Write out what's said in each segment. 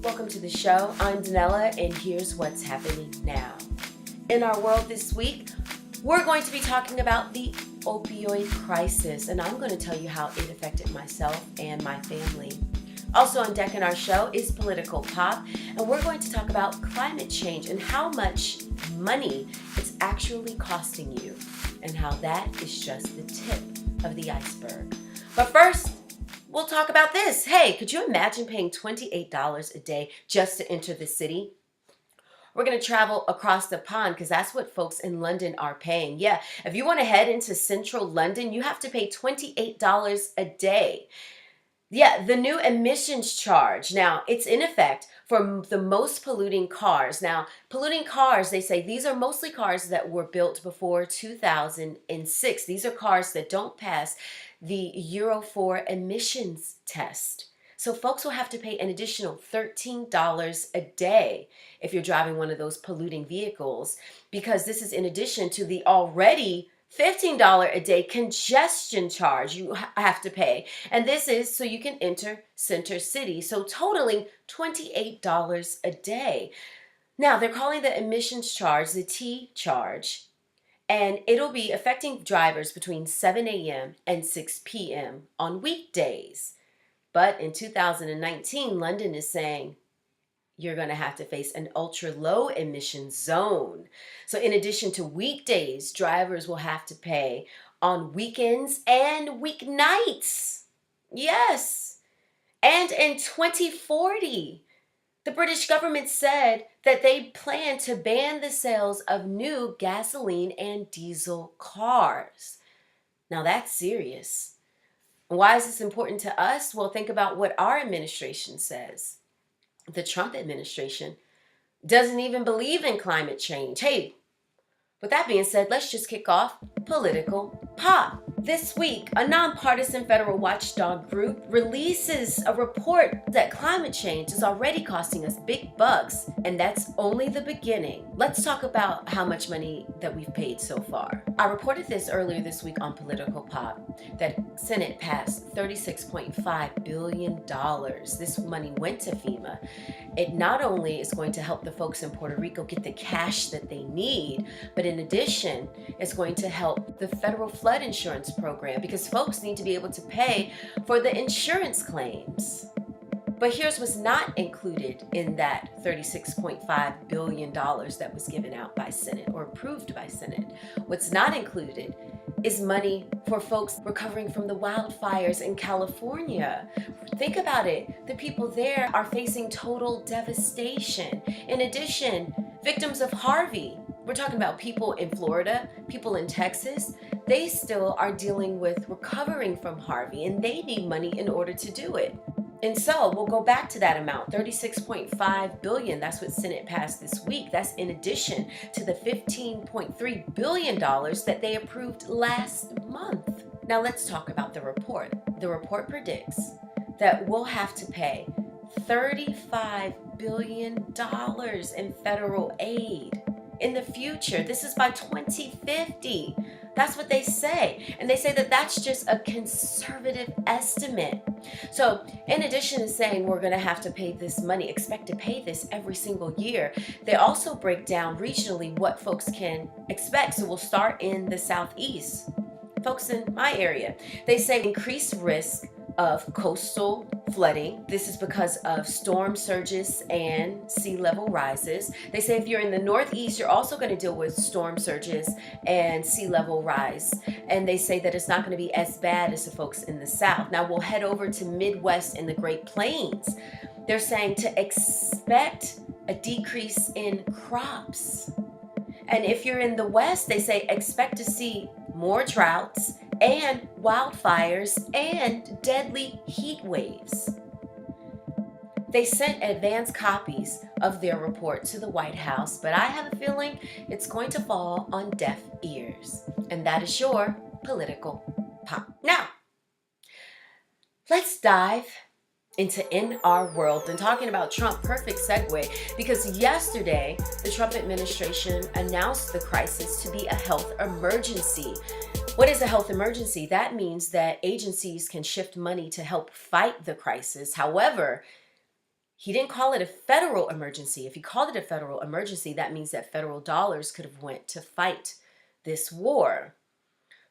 Welcome to the show. I'm Danella, and here's what's happening now. In our world this week, we're going to be talking about the opioid crisis, and I'm going to tell you how it affected myself and my family. Also on deck in our show is Political Pop, and we're going to talk about climate change and how much money it's actually costing you, and how that is just the tip of the iceberg. But first, we'll talk about this. Hey, could you imagine paying $28 a day just to enter the city? We're going to travel across the pond because that's what folks in London are paying. Yeah, if you want to head into central London, you have to pay $28 a day. Yeah, the new emissions charge. Now, it's in effect for the most polluting cars. Now, polluting cars, they say these are mostly cars that were built before 2006. These are cars that don't pass the Euro 4 emissions test. So folks will have to pay an additional $13 a day if you're driving one of those polluting vehicles, because this is in addition to the already $15 a day congestion charge you have to pay. And this is so you can enter Center City. So totaling $28 a day. Now, they're calling the emissions charge the T charge, and it'll be affecting drivers between 7 a.m. and 6 p.m. on weekdays. But in 2019, London is saying you're going to have to face an ultra-low emission zone. So in addition to weekdays, drivers will have to pay on weekends and weeknights. Yes. And in 2040, the British government said that they plan to ban the sales of new gasoline and diesel cars. Now that's serious. Why is this important to us? Well, think about what our administration says. The Trump administration doesn't even believe in climate change. Hey, with that being said, let's just kick off Political Pop. This week, a nonpartisan federal watchdog group releases a report that climate change is already costing us big bucks, and that's only the beginning. Let's talk about how much money that we've paid so far. I reported this earlier this week on Political Pop, that Senate passed $36.5 billion. This money went to FEMA. It not only is going to help the folks in Puerto Rico get the cash that they need, but in addition, it's going to help the federal flood insurance program, because folks need to be able to pay for the insurance claims. But here's what's not included in that $36.5 billion that was given out by Senate or approved by Senate. What's not included is money for folks recovering from the wildfires in California. Think about it. The people there are facing total devastation. In addition, victims of Harvey, we're talking about people in Florida, people in Texas, they still are dealing with recovering from Harvey, and they need money in order to do it. And so we'll go back to that amount, $36.5 billion. That's what Senate passed this week. That's in addition to the $15.3 billion that they approved last month. Now let's talk about the report. The report predicts that we'll have to pay $35 billion in federal aid in the future. This is by 2050. That's what they say. And they say that that's just a conservative estimate. So in addition to saying we're going to have to pay this money, expect to pay this every single year, they also break down regionally what folks can expect. So we'll start in the Southeast. Folks in my area, they say increased risk of coastal flooding. This is because of storm surges and sea level rises. They say if you're in the Northeast, you're also going to deal with storm surges and sea level rise. And they say that it's not going to be as bad as the folks in the South. Now we'll head over to Midwest and the Great Plains. They're saying to expect a decrease in crops. And if you're in the West, they say expect to see more droughts and wildfires and deadly heat waves. They sent advance copies of their report to the White House, but I have a feeling it's going to fall on deaf ears. And that is your Political Pop. Now, let's dive into In Our World and talking about Trump. Perfect segue, because yesterday the Trump administration announced the crisis to be a health emergency. What is a health emergency? That means that agencies can shift money to help fight the crisis. However, He didn't call it a federal emergency. If he called it a federal emergency, that means that federal dollars could have went to fight this war.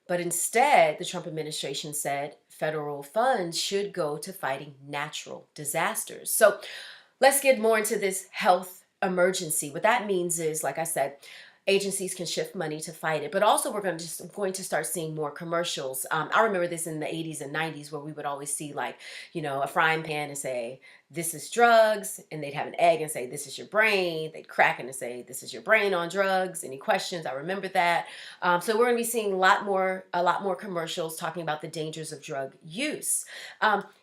But instead, the Trump administration said federal funds should go to fighting natural disasters. So let's get more into this health emergency. What that means is, like I said, agencies can shift money to fight it, but also we're going to start seeing more commercials. I remember this in the 80s and 90s where we would always see, like, a frying pan and say, "This is drugs," and they'd have an egg and say, "This is your brain." They'd crack it and say, "This is your brain on drugs." Any questions? I remember that. So we're going to be seeing a lot more commercials talking about the dangers of drug use.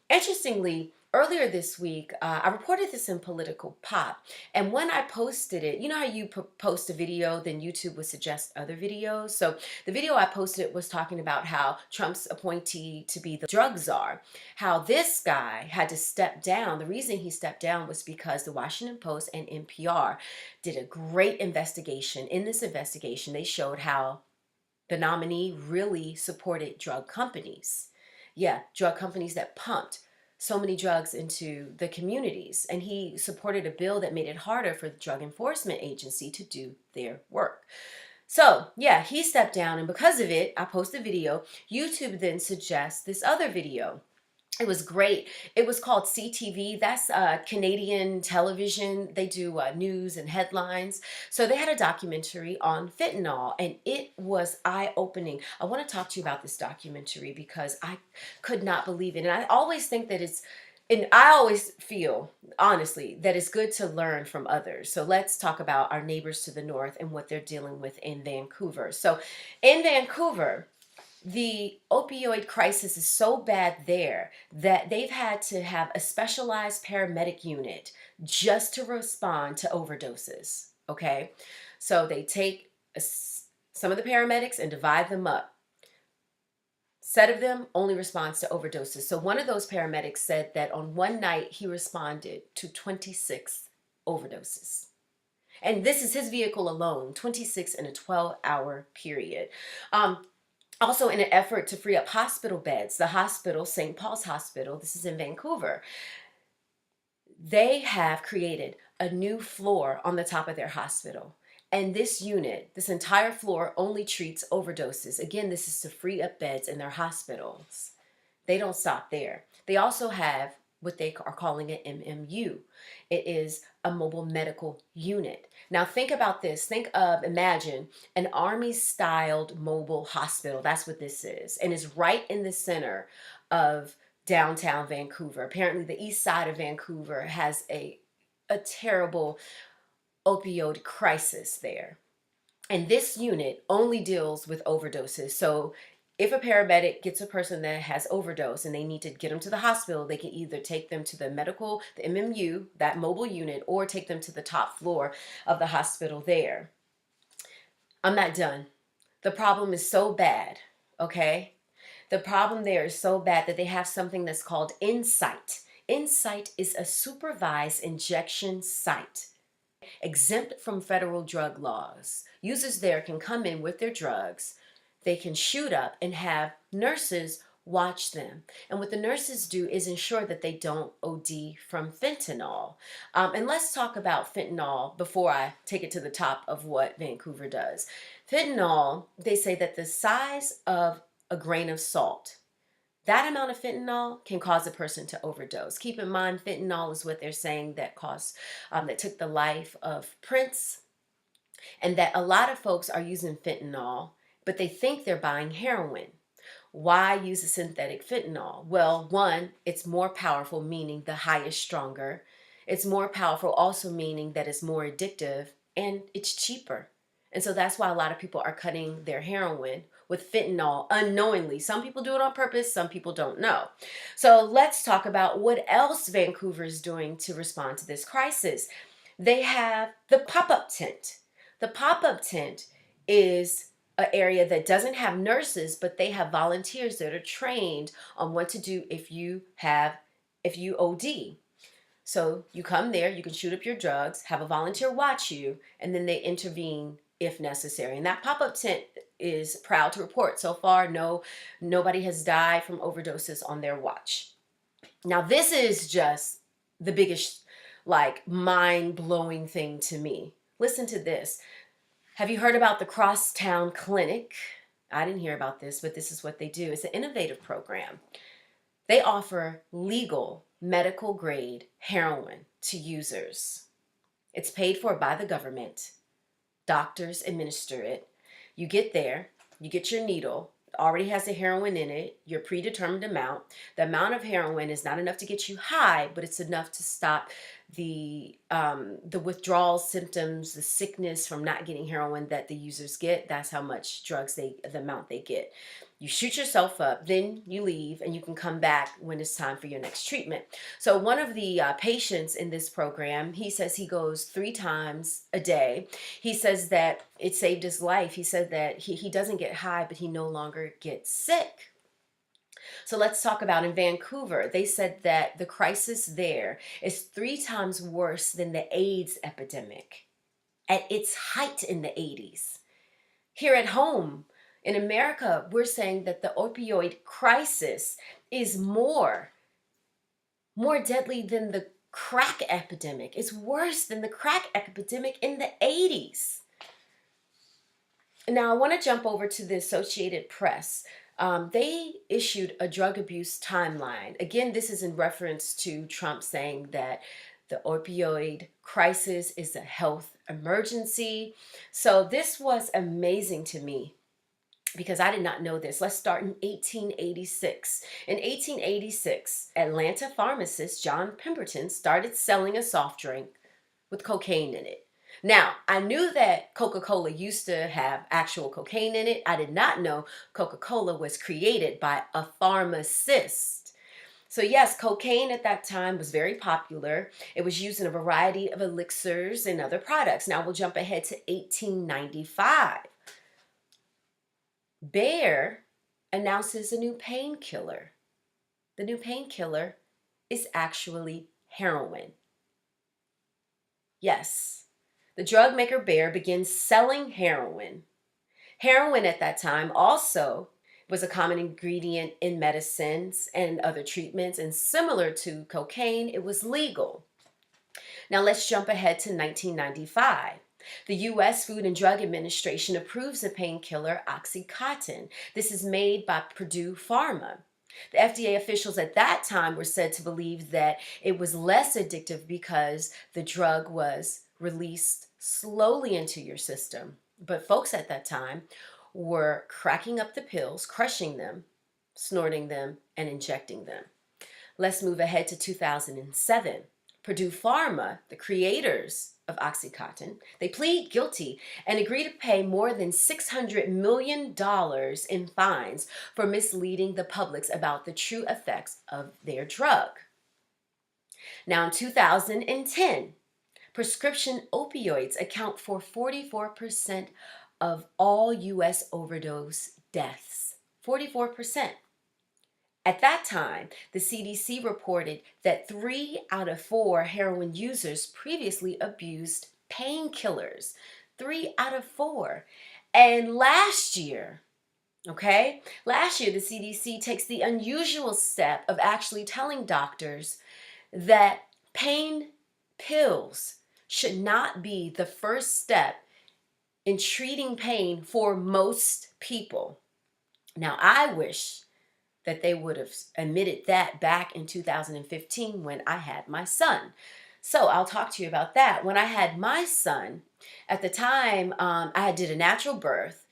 Interestingly, earlier this week, I reported this in Political Pop, and when I posted it, you know how you post a video, then YouTube would suggest other videos? So the video I posted was talking about how Trump's appointee to be the drug czar, how this guy had to step down. The reason he stepped down was because the Washington Post and NPR did a great investigation. In this investigation, they showed how the nominee really supported drug companies. Yeah, drug companies that pumped so many drugs into the communities. And he supported a bill that made it harder for the Drug Enforcement Agency to do their work. So, yeah, he stepped down, and because of it, I posted a video. YouTube then suggests this other video. It was great. It was called CTV. That's Canadian television. They do news and headlines. So they had a documentary on fentanyl, and it was eye-opening. I want to talk to you about this documentary because I could not believe it. And I always think that and I always feel, honestly, that it's good to learn from others. So let's talk about our neighbors to the north and what they're dealing with in Vancouver. So in Vancouver, the opioid crisis is so bad there that they've had to have a specialized paramedic unit just to respond to overdoses. Okay, so they take some of the paramedics and divide them up. Set of them only responds to overdoses. So one of those paramedics said that on one night he responded to 26 overdoses. And this is his vehicle alone, 26 in a 12-hour period. Also, in an effort to free up hospital beds, the hospital, St. Paul's Hospital, this is in Vancouver, they have created a new floor on the top of their hospital. And this unit, this entire floor, only treats overdoses. Again, this is to free up beds in their hospitals. They don't stop there. They also have what they are calling an MMU. It is a mobile medical unit. Now think about this. Imagine an army-styled mobile hospital. That's what this is. And it's right in the center of downtown Vancouver. Apparently the east side of Vancouver has a terrible opioid crisis there. And this unit only deals with overdoses. So if a paramedic gets a person that has overdose and they need to get them to the hospital, they can either take them to the MMU, that mobile unit, or take them to the top floor of the hospital there. I'm not done. The problem is so bad, okay? The problem there is so bad that they have something that's called Insight. Insight is a supervised injection site, exempt from federal drug laws. Users there can come in with their drugs. They can shoot up and have nurses watch them. And what the nurses do is ensure that they don't OD from fentanyl. And let's talk about fentanyl before I take it to the top of what Vancouver does. Fentanyl, they say that the size of a grain of salt, that amount of fentanyl can cause a person to overdose. Keep in mind, fentanyl is what they're saying that that took the life of Prince, and that a lot of folks are using fentanyl, but they think they're buying heroin. Why use a synthetic fentanyl? Well, one, it's more powerful, meaning the high is stronger. It's more powerful also meaning that it's more addictive, and it's cheaper. And so that's why a lot of people are cutting their heroin with fentanyl unknowingly. Some people do it on purpose, some people don't know. So let's talk about what else Vancouver is doing to respond to this crisis. They have the pop-up tent. The pop-up tent is an area that doesn't have nurses, but they have volunteers that are trained on what to do if you OD. So you come there, you can shoot up your drugs, have a volunteer watch you, and then they intervene if necessary. And that pop-up tent is proud to report so far, nobody has died from overdoses on their watch. Now this is just the biggest like mind-blowing thing to me. Listen to this. Have you heard about the Crosstown Clinic? I didn't hear about this, but this is what they do. It's an innovative program. They offer legal medical grade heroin to users. It's paid for by the government. Doctors administer it. You get there, you get your needle. It already has the heroin in it, your predetermined amount. The amount of heroin is not enough to get you high, but it's enough to stop the withdrawal symptoms, the sickness from not getting heroin that the users get. That's how much the amount they get. You shoot yourself up, then you leave, and you can come back when it's time for your next treatment. So one of the patients in this program, he says he goes 3 times a day. He says that it saved his life. He said that he doesn't get high, but he no longer gets sick. So let's talk about in Vancouver. They said that the crisis there is 3 times worse than the AIDS epidemic at its height in the 80s. Here at home in America, we're saying that the opioid crisis is more deadly than the crack epidemic. It's worse than the crack epidemic in the 80s. Now, I want to jump over to the Associated Press. They issued a drug abuse timeline. Again, this is in reference to Trump saying that the opioid crisis is a health emergency. So this was amazing to me because I did not know this. Let's start in 1886. In 1886, Atlanta pharmacist John Pemberton started selling a soft drink with cocaine in it. Now, I knew that Coca-Cola used to have actual cocaine in it. I did not know Coca-Cola was created by a pharmacist. So yes, cocaine at that time was very popular. It was used in a variety of elixirs and other products. Now we'll jump ahead to 1895. Bayer announces a new painkiller. The new painkiller is actually heroin. Yes, the drug maker Bayer begins selling heroin. Heroin at that time also was a common ingredient in medicines and other treatments, and similar to cocaine, it was legal. Now let's jump ahead to 1995. The U.S. Food and Drug Administration approves the painkiller Oxycontin. This is made by Purdue Pharma. The FDA officials at that time were said to believe that it was less addictive because the drug was released slowly into your system. But folks at that time were cracking up the pills, crushing them, snorting them, and injecting them. Let's move ahead to 2007. Purdue Pharma, the creators of Oxycontin, they plead guilty and agree to pay more than $600 million in fines for misleading the public about the true effects of their drug. Now in 2010, prescription opioids account for 44% of all U.S. overdose deaths. 44%. At that time, the CDC reported that 3 out of 4 heroin users previously abused painkillers. 3 out of 4. And last year, the CDC takes the unusual step of actually telling doctors that pain pills should not be the first step in treating pain for most people. Now, I wish that they would have admitted that back in 2015 when I had my son. So I'll talk to you about that. When I had my son, at the time, I did a natural birth.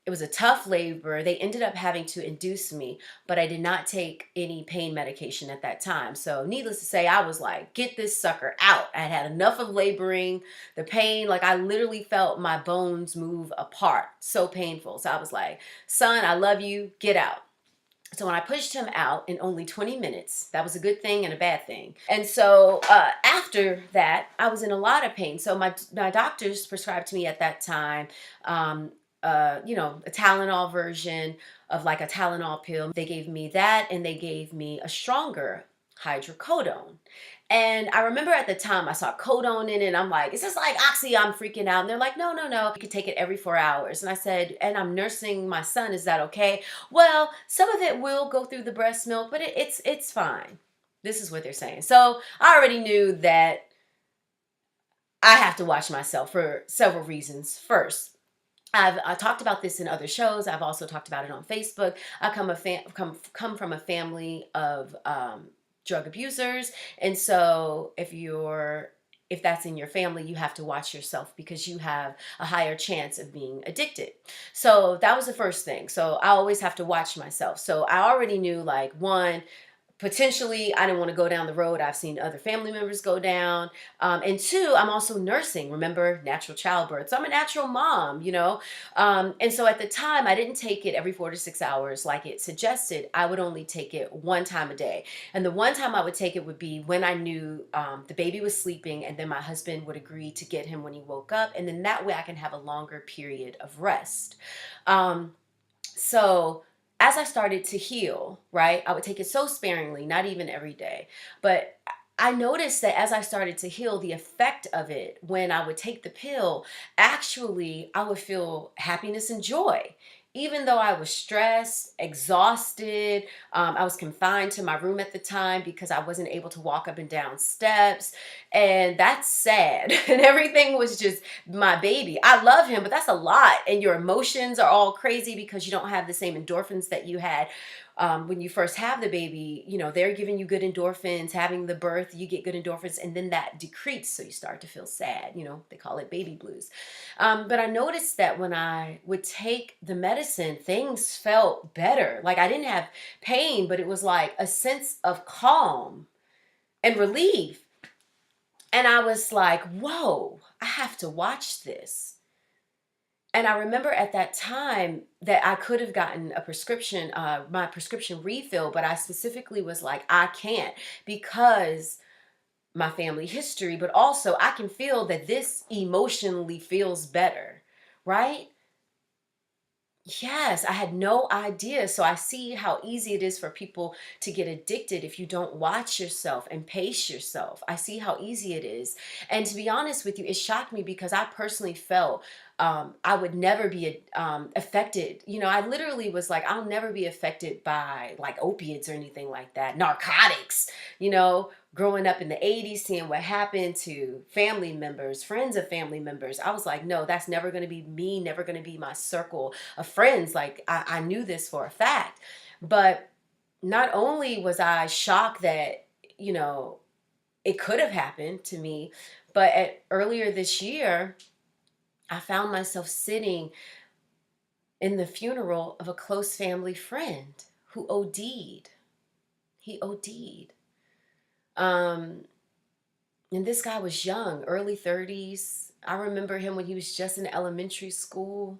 It was a tough labor. They ended up having to induce me, but I did not take any pain medication at that time. So needless to say, I was like, get this sucker out. I had enough of laboring, the pain, like I literally felt my bones move apart. So painful. So I was like, son, I love you, get out. So when I pushed him out in only 20 minutes, that was a good thing and a bad thing. And so after that, I was in a lot of pain. So my doctors prescribed to me at that time, a Tylenol version of like a Tylenol pill. They gave me that and they gave me a stronger hydrocodone. And I remember at the time I saw codone in it and I'm like, is this like oxy? I'm freaking out. And they're like, no. You can take it every 4 hours. And I said, and I'm nursing my son. Is that okay? Well, some of it will go through the breast milk, but it's fine. This is what they're saying. So I already knew that I have to watch myself for several reasons. First, I talked about this in other shows. I've also talked about it on Facebook. I come from a family of drug abusers, and so if that's in your family, you have to watch yourself because you have a higher chance of being addicted. So that was the first thing. So I always have to watch myself. So I already knew, like, one, potentially I didn't want to go down the road I've seen other family members go down. And two, I'm also nursing. Remember, natural childbirth. So I'm a natural mom, you know. And so at the time, I didn't take it every 4 to 6 hours like it suggested. I would only take it one time a day. And the one time I would take it would be when I knew the baby was sleeping, and then my husband would agree to get him when he woke up. And then that way I can have a longer period of rest. So as I started to heal, right, I would take it so sparingly, not even every day. But I noticed that as I started to heal, the effect of it when I would take the pill, actually, I would feel happiness and joy. Even though I was stressed, exhausted, I was confined to my room at the time because I wasn't able to walk up and down steps. And that's sad. And everything was just my baby. I love him, but that's a lot. And your emotions are all crazy because you don't have the same endorphins that you had when you first have the baby. You know, they're giving you good endorphins. Having the birth, you get good endorphins, and then that decreases, so you start to feel sad. You know, they call it baby blues. But I noticed that when I would take the medicine, things felt better. Like, I didn't have pain, but it was like a sense of calm and relief. And I was like, whoa, I have to watch this. And I remember at that time that I could have gotten a prescription, my prescription refill, but I specifically was like, I can't, because my family history, but also I can feel that this emotionally feels better, right? Yes, I had no idea. So I see how easy it is for people to get addicted if you don't watch yourself and pace yourself. I see how easy it is. And to be honest with you, it shocked me because I personally felt I would never be affected. You know, I literally was like, I'll never be affected by like opiates or anything like that, narcotics, you know. Growing up in the 80s, seeing what happened to family members, friends of family members, I was like, no, that's never going to be me, never going to be my circle of friends. Like, I knew this for a fact. But not only was I shocked that, you know, it could have happened to me, but earlier this year, I found myself sitting in the funeral of a close family friend who OD'd. He OD'd. Um, and this guy was young, early 30s. I remember him when he was just in elementary school.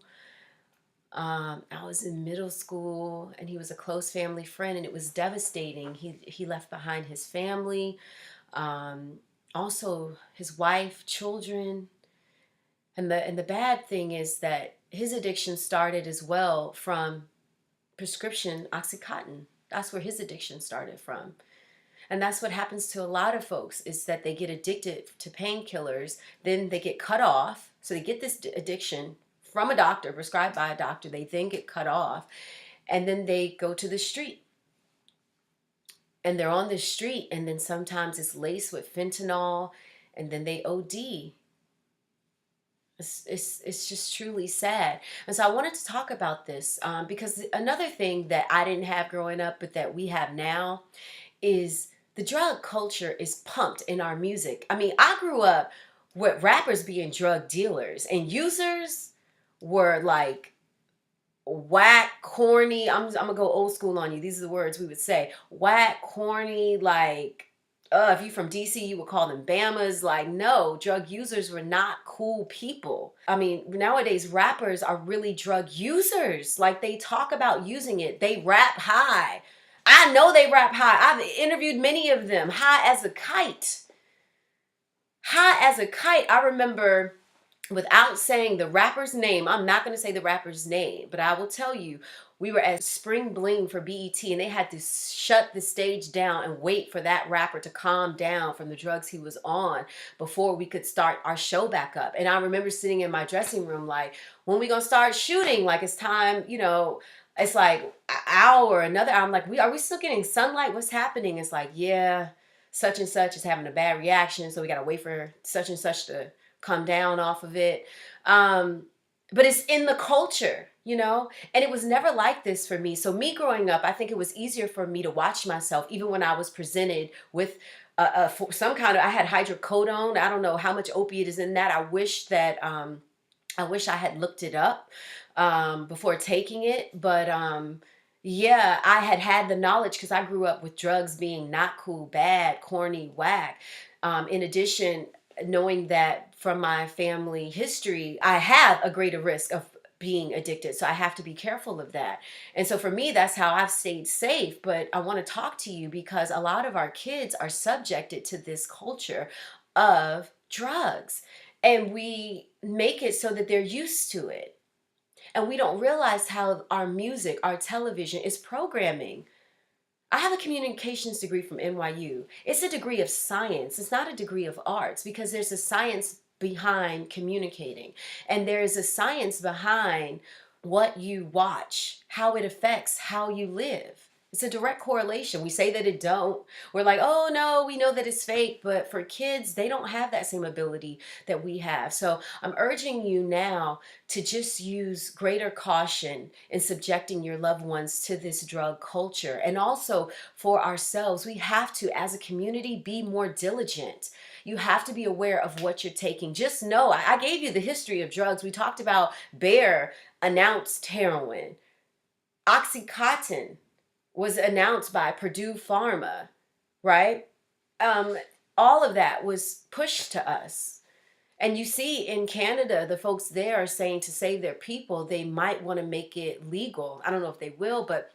I was in middle school, and he was a close family friend, and it was devastating. He left behind his family, um, also his wife, children, and the bad thing is that his addiction started as well from prescription OxyContin. That's where his addiction started from. And that's what happens to a lot of folks, is that they get addicted to painkillers, then they get cut off. So they get this addiction from a doctor, prescribed by a doctor, they then get cut off, and then they go to the street. And they're on the street, and then sometimes it's laced with fentanyl, and then they OD. It's just truly sad. And so I wanted to talk about this because another thing that I didn't have growing up, but that we have now, is the drug culture is pumped in our music. I mean, I grew up with rappers being drug dealers, and users were like whack, corny. I'm gonna go old school on you. These are the words we would say: whack, corny, like. If you from DC, you would call them Bamas. Like, no, drug users were not cool people. I mean, nowadays rappers are really drug users. Like, they talk about using it. They rap high. I know they rap high. I've interviewed many of them. High as a kite. High as a kite. I remember, without saying the rapper's name, I'm not going to say the rapper's name, but I will tell you, we were at Spring Bling for BET, and they had to shut the stage down and wait for that rapper to calm down from the drugs he was on before we could start our show back up. And I remember sitting in my dressing room like, when we going to start shooting? Like, it's time, you know, It's like an hour, another hour. I'm like, are we still getting sunlight? What's happening? It's like, yeah, such and such is having a bad reaction, so we gotta wait for such and such to come down off of it. Um, but it's in the culture, you know? And it was never like this for me. So me growing up, I think it was easier for me to watch myself, even when I was presented with some kind of, I had hydrocodone. I don't know how much opiate is in that. I wish I had looked it up before taking it, but yeah, I had had the knowledge because I grew up with drugs being not cool, bad, corny, whack. In addition, knowing that from my family history, I have a greater risk of being addicted. So I have to be careful of that. And so for me, that's how I've stayed safe. But I want to talk to you because a lot of our kids are subjected to this culture of drugs. And we make it so that they're used to it. And we don't realize how our music, our television is programming. I have a communications degree from NYU. It's a degree of science. It's not a degree of arts because there's a science behind communicating. And there's a science behind what you watch, how it affects how you live. It's a direct correlation. We say that it don't. We're like, oh no, we know that it's fake. But for kids, they don't have that same ability that we have. So I'm urging you now to just use greater caution in subjecting your loved ones to this drug culture. And also for ourselves, we have to, as a community, be more diligent. You have to be aware of what you're taking. Just know, I gave you the history of drugs. We talked about Bayer announced heroin. Oxycontin was announced by Purdue Pharma, right? Um, all of that was pushed to us. And you see in Canada, the folks there are saying to save their people, they might want to make it legal. I don't know if they will, but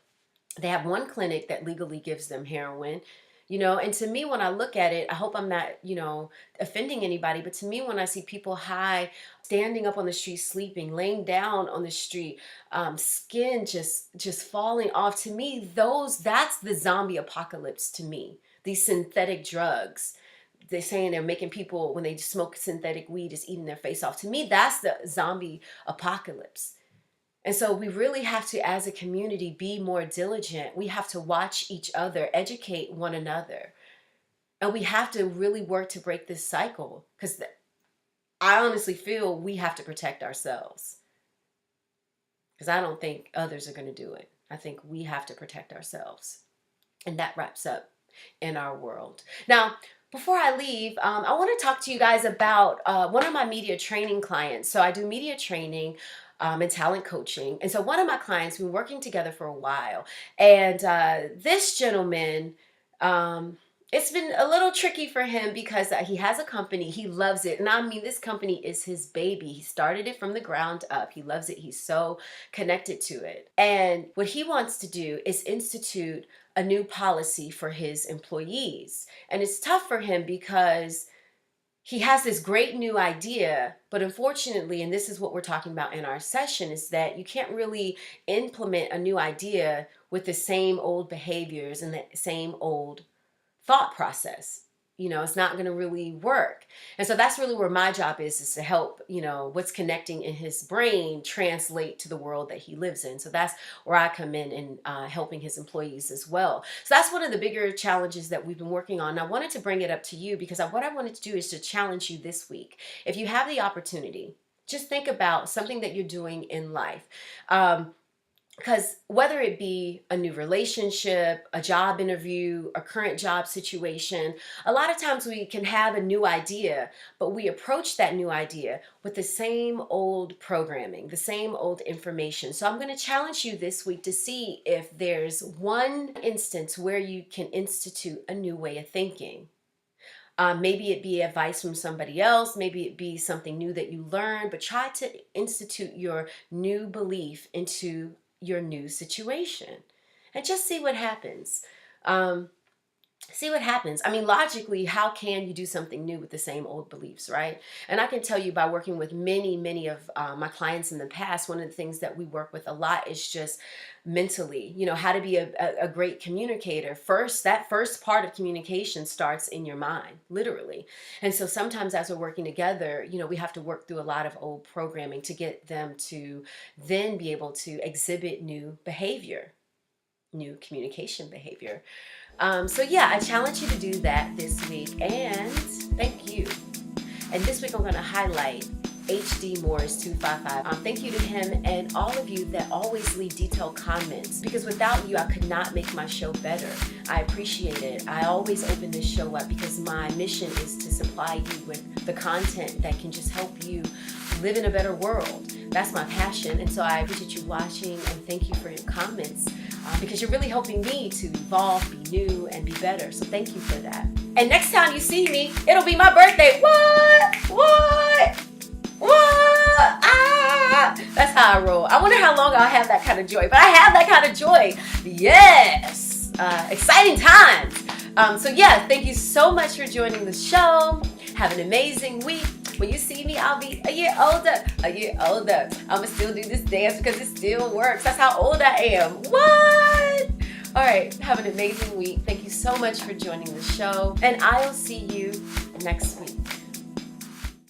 they have one clinic that legally gives them heroin. And to me, when I look at it, I hope I'm not, offending anybody, but to me, when I see people high, standing up on the street, sleeping, laying down on the street, skin just falling off, to me, that's the zombie apocalypse to me. These synthetic drugs. They're saying they're making people, when they smoke synthetic weed, is eating their face off. To me, that's the zombie apocalypse. And so we really have to, as a community, be more diligent. We have to watch each other, educate one another. And we have to really work to break this cycle because I honestly feel we have to protect ourselves because I don't think others are going to do it. I think we have to protect ourselves. And that wraps up in our world. Now, before I leave, I want to talk to you guys about one of my media training clients. So I do media training and talent coaching. And so one of my clients, we've been working together for a while. And this gentleman, it's been a little tricky for him because he has a company. He loves it. And I mean, this company is his baby. He started it from the ground up. He loves it. He's so connected to it. And what he wants to do is institute a new policy for his employees. And it's tough for him because he has this great new idea, but unfortunately, and this is what we're talking about in our session, is that you can't really implement a new idea with the same old behaviors and the same old thought process. It's not going to really work. And so that's really where my job is to help, what's connecting in his brain translate to the world that he lives in. So that's where I come in and helping his employees as well. So that's one of the bigger challenges that we've been working on. And I wanted to bring it up to you because what I wanted to do is to challenge you this week. If you have the opportunity, just think about something that you're doing in life. Because whether it be a new relationship, a job interview, a current job situation, a lot of times we can have a new idea, but we approach that new idea with the same old programming, the same old information. So I'm going to challenge you this week to see if there's one instance where you can institute a new way of thinking. Maybe it be advice from somebody else, maybe it be something new that you learned, but try to institute your new belief into your new situation and just see what happens. see what happens. I mean, logically, how can you do something new with the same old beliefs, right? And I can tell you by working with many of my clients in the past, one of the things that we work with a lot is just mentally, how to be a great communicator. First, that first part of communication starts in your mind, literally. And so sometimes as we're working together, we have to work through a lot of old programming to get them to then be able to exhibit new behavior, new communication behavior. So yeah, I challenge you to do that this week, and thank you. And this week I'm going to highlight HD Morris 255. Thank you to him and all of you that always leave detailed comments, because without you I could not make my show better. I appreciate it. I always open this show up because my mission is to supply you with the content that can just help you live in a better world. That's my passion, and so I appreciate you watching, and thank you for your comments. Because you're really helping me to evolve, be new, and be better. So thank you for that. And next time you see me, it'll be my birthday. What? That's how I roll. I wonder how long I'll have that kind of joy. But I have that kind of joy. Yes. Exciting times. So yeah, thank you so much for joining the show. Have an amazing week. When you see me, I'll be a year older. I'ma still do this dance because it still works. That's how old I am. What? All right, have an amazing week. Thank you so much for joining the show, and I'll see you next week.